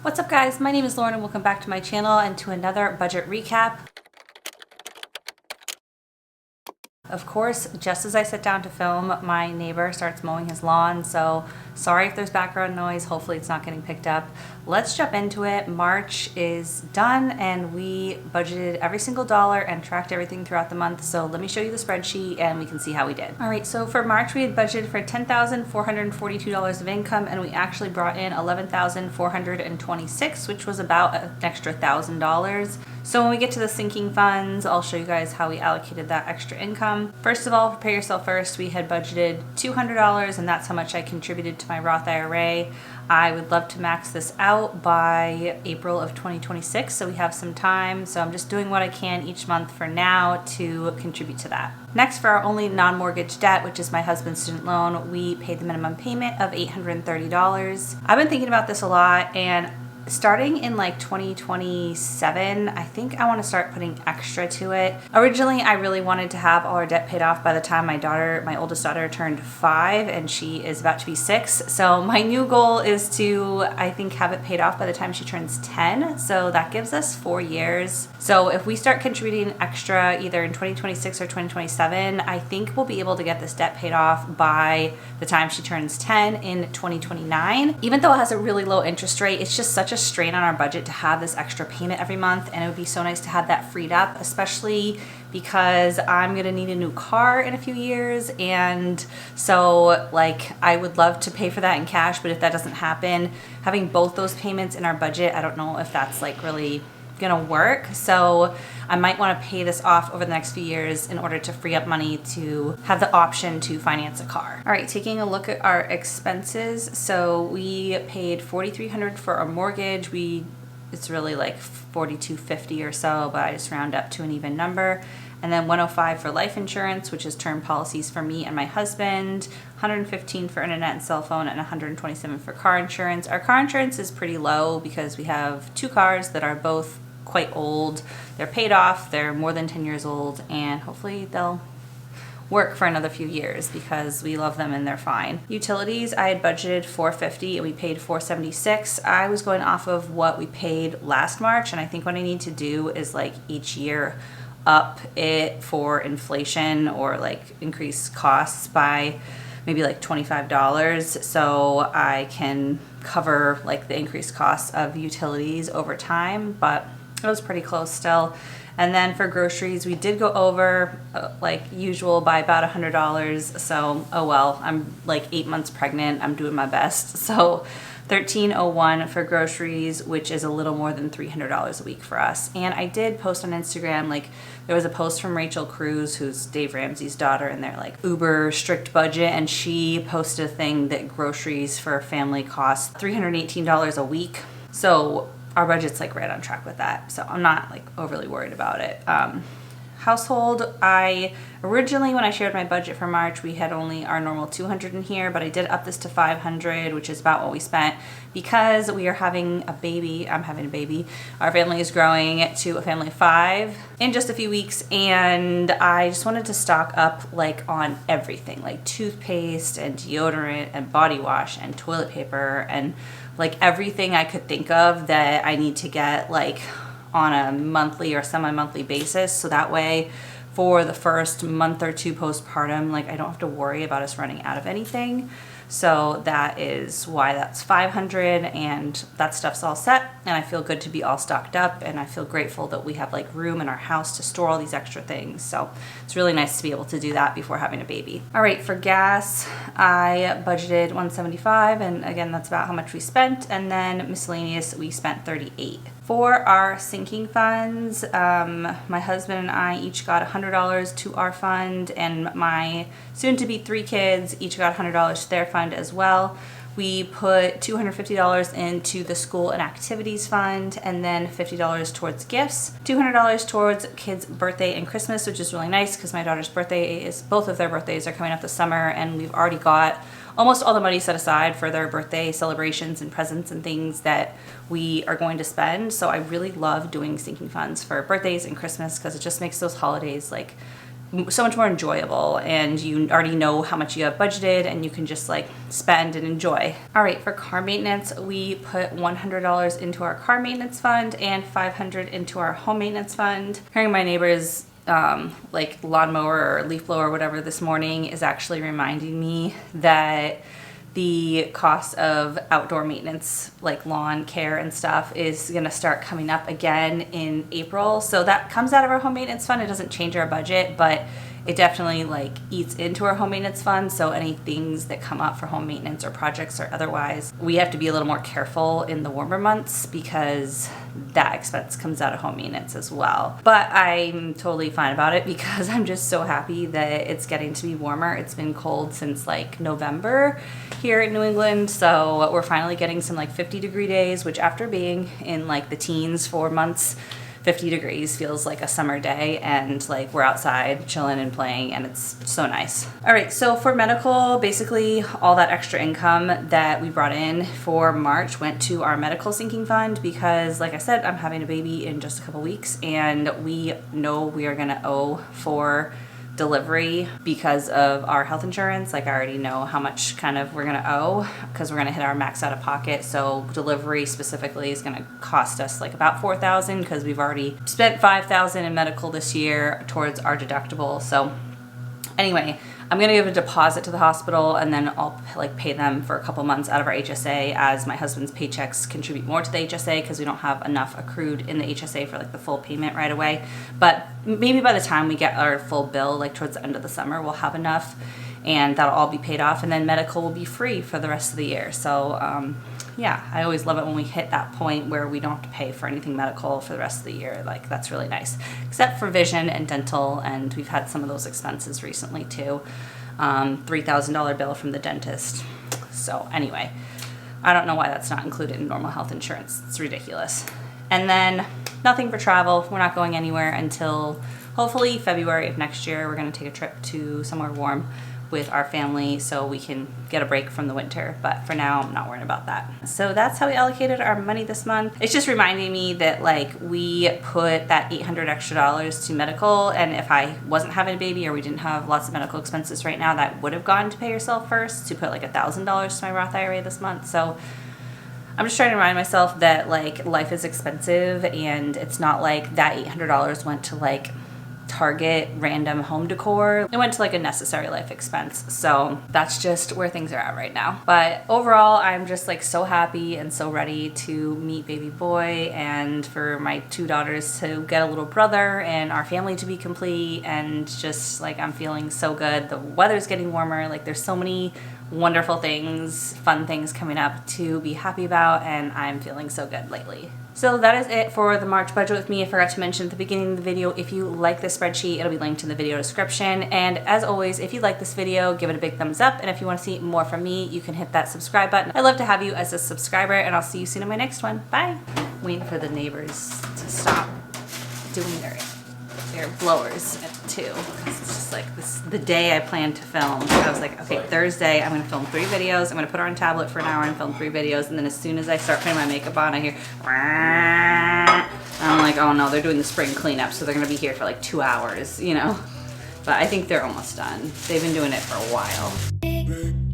What's up guys, my name is Lauren and welcome back to my channel and to another budget recap. Of course, just as I sit down to film, my neighbor starts mowing his lawn, so sorry if there's background noise, hopefully it's not getting picked up. Let's jump into it. March is done and we budgeted every single dollar and tracked everything throughout the month, so let me show you the spreadsheet and we can see how we did. Alright, so for March we had budgeted for $10,442 of income and we actually brought in $11,426, which was about an extra $1,000. So when we get to the sinking funds, I'll show you guys how we allocated that extra income. First of all, prepare yourself first. We had budgeted $200 and that's how much I contributed to my Roth IRA. I would love to max this out by April of 2026, so we have some time. So I'm just doing what I can each month for now to contribute to that. Next, for our only non-mortgage debt, which is my husband's student loan, we paid the minimum payment of $830. I've been thinking about this a lot, and starting in like 2027, I think I want to start putting extra to it. Originally, I really wanted to have all our debt paid off by the time my oldest daughter turned 5 and she is about to be 6. So my new goal is to, I think, have it paid off by the time she turns 10. So that gives us 4 years. So if we start contributing extra either in 2026 or 2027, I think we'll be able to get this debt paid off by the time she turns 10 in 2029. Even though it has a really low interest rate, it's just such a strain on our budget to have this extra payment every month, and it would be so nice to have that freed up, especially because I'm gonna need a new car in a few years, and so like I would love to pay for that in cash, but if that doesn't happen, having both those payments in our budget, I don't know if that's like really gonna work. So I might want to pay this off over the next few years in order to free up money to have the option to finance a car. All right, taking a look at our expenses. So we paid $4,300 for our mortgage. It's really like $4,250 or so, but I just round up to an even number. And then $105 for life insurance, which is term policies for me and my husband, $115 for internet and cell phone, and $127 for car insurance. Our car insurance is pretty low because we have 2 cars that are both quite old. They're paid off, they're more than 10 years old, and hopefully they'll work for another few years because we love them and they're fine. Utilities, I had budgeted $450 and we paid $476. I was going off of what we paid last March, and I think what I need to do is like each year up it for inflation or like increase costs by maybe like $25 so I can cover like the increased costs of utilities over time, but it was pretty close still. And then for groceries, we did go over like usual by about $100. So, oh well, I'm like 8 months pregnant. I'm doing my best. So $1,301 for groceries, which is a little more than $300 a week for us. And I did post on Instagram, like there was a post from Rachel Cruz, who's Dave Ramsey's daughter, and they're like uber strict budget. And she posted a thing that groceries for a family cost $318 a week. So our budget's like right on track with that, so I'm not like overly worried about it. Household, I originally, when I shared my budget for March, we had only our normal $200 in here, but I did up this to $500, which is about what we spent because we are having a baby. I'm having a baby. Our family is growing to a family of 5 in just a few weeks, and I just wanted to stock up like on everything, like toothpaste and deodorant and body wash and toilet paper and like everything I could think of that I need to get like on a monthly or semi-monthly basis, so that way for the first month or 2 postpartum, like I don't have to worry about us running out of anything. So that is why that's $500, and that stuff's all set, and I feel good to be all stocked up, and I feel grateful that we have like room in our house to store all these extra things. So it's really nice to be able to do that before having a baby. All right, for gas, I budgeted $175, and again, that's about how much we spent, and then miscellaneous, we spent $38. For our sinking funds, my husband and I each got $100 to our fund, and my soon-to-be 3 kids each got $100 to their fund as well. We put $250 into the school and activities fund, and then $50 towards gifts, $200 towards kids' birthday and Christmas, which is really nice because my daughter's birthday is, both of their birthdays are coming up this summer, and we've already got almost all the money set aside for their birthday celebrations and presents and things that we are going to spend. So I really love doing sinking funds for birthdays and Christmas because it just makes those holidays like so much more enjoyable, and you already know how much you have budgeted and you can just like spend and enjoy. All right, for car maintenance, we put $100 into our car maintenance fund and $500 into our home maintenance fund. Hearing my neighbors like lawnmower or leaf blower or whatever this morning is actually reminding me that the cost of outdoor maintenance, like lawn care and stuff, is gonna start coming up again in April. So that comes out of our home maintenance fund. It doesn't change our budget, but it definitely like eats into our home maintenance fund. So any things that come up for home maintenance or projects or otherwise, we have to be a little more careful in the warmer months because that expense comes out of home maintenance as well. But I'm totally fine about it because I'm just so happy that it's getting to be warmer. It's been cold since like November here in New England. So we're finally getting some like 50-degree days, which after being in like the teens for months, 50 degrees feels like a summer day, and like we're outside chilling and playing, and it's so nice. All right, so for medical, basically all that extra income that we brought in for March went to our medical sinking fund because, like I said, I'm having a baby in just a couple weeks, and we know we are gonna owe for delivery because of our health insurance. Like I already know how much kind of we're gonna owe because we're gonna hit our max out of pocket. So delivery specifically is gonna cost us like about $4,000 because we've already spent $5,000 in medical this year towards our deductible. So anyway, I'm gonna give a deposit to the hospital and then I'll like pay them for a couple months out of our HSA as my husband's paychecks contribute more to the HSA because we don't have enough accrued in the HSA for like the full payment right away. But maybe by the time we get our full bill, like towards the end of the summer, we'll have enough and that'll all be paid off, and then medical will be free for the rest of the year. So yeah, I always love it when we hit that point where we don't have to pay for anything medical for the rest of the year. Like that's really nice, except for vision and dental, and we've had some of those expenses recently too. $3,000 bill from the dentist. So anyway, I don't know why that's not included in normal health insurance. It's ridiculous. And then nothing for travel. We're not going anywhere until hopefully February of next year. We're going to take a trip to somewhere warm with our family so we can get a break from the winter, but for now I'm not worried about that. So that's how we allocated our money this month. It's just reminding me that like we put that $800 extra to medical, and if I wasn't having a baby or we didn't have lots of medical expenses right now, that would have gone to pay yourself first, to put like $1,000 to my Roth IRA this month. So I'm just trying to remind myself that like life is expensive, and it's not like that $800 went to like Target random home decor. It went to like a necessary life expense. So that's just where things are at right now. But overall, I'm just like so happy and so ready to meet baby boy, and for my two daughters to get a little brother, and our family to be complete, and just like I'm feeling so good. The weather's getting warmer. Like there's so many wonderful things, fun things coming up to be happy about, and I'm feeling so good lately. So that is it for the March budget with me. I forgot to mention at the beginning of the video, if you like this spreadsheet, it'll be linked in the video description. And as always, if you like this video, give it a big thumbs up. And if you want to see more from me, you can hit that subscribe button. I'd love to have you as a subscriber, and I'll see you soon in my next one. Bye. Waiting for the neighbors to stop doing their blowers at 2. It's just like this the day I planned to film. I was like, okay, Thursday I'm gonna film 3 videos. I'm gonna put her on tablet for an hour and film 3 videos, and then as soon as I start putting my makeup on, I hear I'm like, oh no, they're doing the spring cleanup, so they're gonna be here for like 2 hours, you know. But I think they're almost done. They've been doing it for a while.